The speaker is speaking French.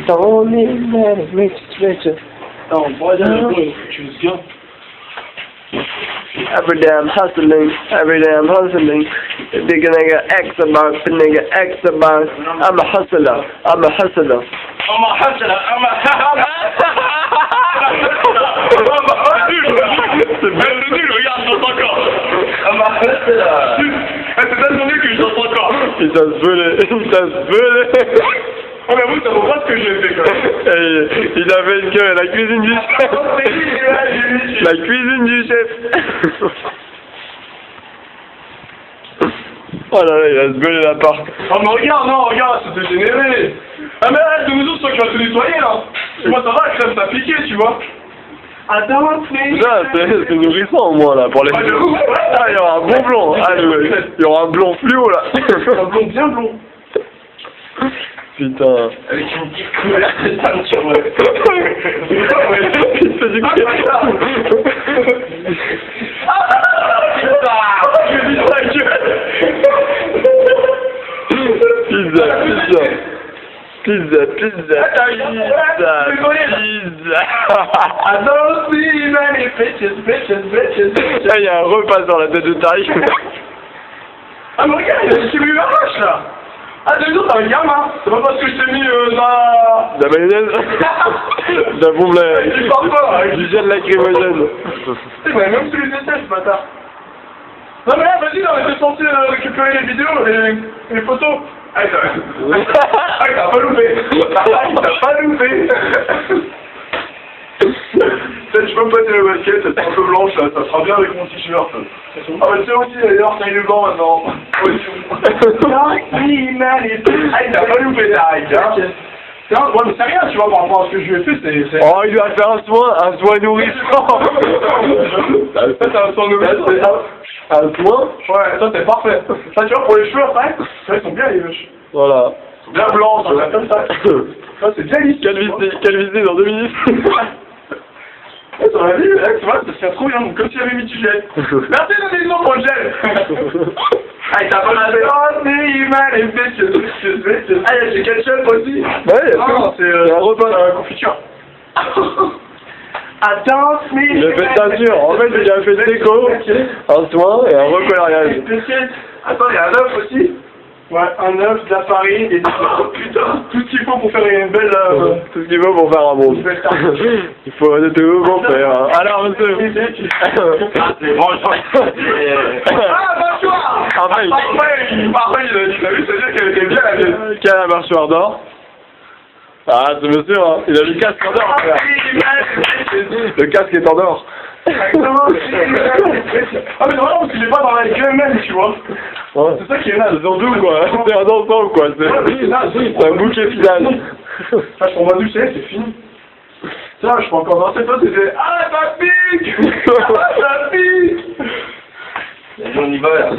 Don't need money, riches. Non, moi, tu me souviens. Every day I'm hustling, Big nigga X about, nigga X about. I'm a hustler. I'm a hustler. C'est bien nul, regarde, je t'entends encore. I'm a hustler. C'est tellement nul que je t'entends encore. Il t'a volé. Oh mais vous, ça vaut pas ce que j'ai fait quand même. Il avait une gueule à la cuisine du chef. La cuisine du chef. Oh là là, il va se voler l'appart. Oh mais regarde, non, regarde, c'est dégénéré. Ah mais arrête de nous autres, toi qui vas tout nettoyer là. Moi ça va, la crème t'a piqué, tu vois. Attends, mais... Là, c'est nourrissant au moins là pour les... Ah, il y aura un bon blond. Ah, il y aura un blond fluo là. Un blond bien blond. Putain. Avec une petite couleur de teinture, ouais. Il fait du pied. Pizza. Ah, il y a un repas dans la tête de Tarik. Ah mais regarde, il a mis la vache là. Ah, t'as vu ça, t'as un gamin. C'est pas parce que je t'ai mis la mayonnaise. La bombe du gel lacrymogène. Il m'a même sous les aisselles ce matin. Non mais là, vas-y, on était censé récupérer les vidéos et les photos. Ah, t'as pas loupé. T'as pas loupé. Je peux me passer la basket, elle est un peu blanche là, ça sera bien avec mon t-shirt. Ah bah c'est aussi d'ailleurs, c'est le blanc maintenant. Ah, il t'a pas loupé Tarik, hein. Ouais mais c'est rien, tu vois, par rapport à ce que je lui ai fait, c'est... Oh, il va faire un soin nourrissant. Ça c'est un soin nourrissant. Un soin? Ouais, ça c'est parfait. Ça tu vois, pour les cheveux après, ils sont bien les cheveux. Voilà. Ils sont bien blancs, ça comme ça. Ça c'est bien lisse. Calviser dans 2 minutes. Ça va vu, tu vois, ça se fait trop bien, comme si j'avais mis du gel. Merci de donner le nom pour le gel. Ah, il t'a pas mal fait. Oh, c'est Humain, les bitches. Ah, il y a du ketchup aussi. Ouais, c'est un repas confiture. Attends, mais... Il a fait teinture. En fait, il a fait déco, un soin et un recoloriage. Attends, il y a un œuf aussi. Ouais, un œuf, de la farine et des... Oh putain, tout ce qu'il faut pour faire une belle... Tout ce qu'il faut pour faire un bon. Il faut de tout pour faire. Alors, monsieur. C'est bon, ah, mâchoire. Parfait, il a vu, c'est-à-dire qu'elle était bien la mienne. Quel a un mâchoire d'or? Ah, c'est monsieur, hein. Il a le casque en or. Le casque est en or. Ah mais vraiment parce qu'il est pas dans la gueule même, tu vois. Ouais. C'est ça qui est là. C'est surtout quoi, c'est un ensemble quoi, c'est un bouquet final. Ça je comprends du c'est fini. Ça je peux encore danser, toi c'était ah ça pique. Ah ça pique. Et on y va là.